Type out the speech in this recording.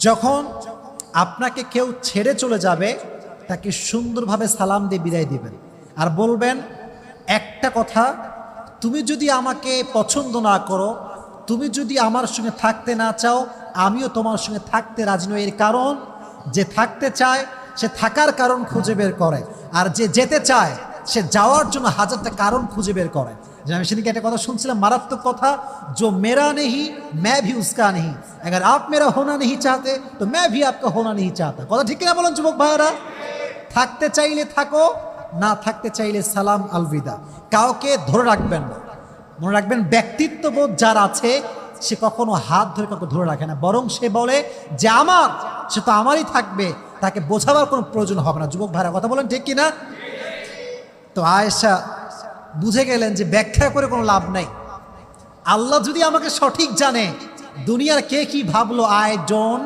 যখন আপনাকে কেউ ছেড়ে চলে যাবে তাকে সুন্দরভাবে সালাম দিয়ে বিদায় দিবেন আর বলবেন একটা কথা, তুমি যদি আমাকে পছন্দ না করো, তুমি যদি আমার সঙ্গে থাকতে না চাও, আমিও তোমার সঙ্গে থাকতে রাজি নই। এর কারণ, যে থাকতে চায় সে থাকার কারণ খুঁজে বের করে, আর যে যেতে চায় সে যাওয়ার জন্য হাজারটা কারণ খুঁজে বের করে। যে আমি সেদিকে একটা কথা শুনছিলাম, মারাত্মক কথা, जो मेरा नहीं मैं भी उसका नहीं, अगर आप मेरा होना नहीं चाहते तो मैं भी आपका होना नहीं चाहता। কথা ঠিক কিনা বলেন যুবক ভাইরা? থাকতে চাইলে থাকো, না থাকতে চাইলে সালাম আলবিদা। কাউকে ধরে রাখবেন না। মনে রাখবেন, ব্যক্তিত্ববোধ যার আছে সে কখনো হাত ধরে কাউকে ধরে রাখে না, বরং সে বলে যে আমার, সে তো আমারই থাকবে, তাকে বোঝাবার কোনো প্রয়োজন হবে না। যুবক ভাইরা কথা বলেন ঠিক কিনা? তো আয়েশা বুঝে গেলেন যে ব্যাখ্যা করে কোনো লাভ নাই। আল্লাহ যদি আমাকে সঠিক জানে, দুনিয়ার কে কি ভাবলো আই ডোন্ট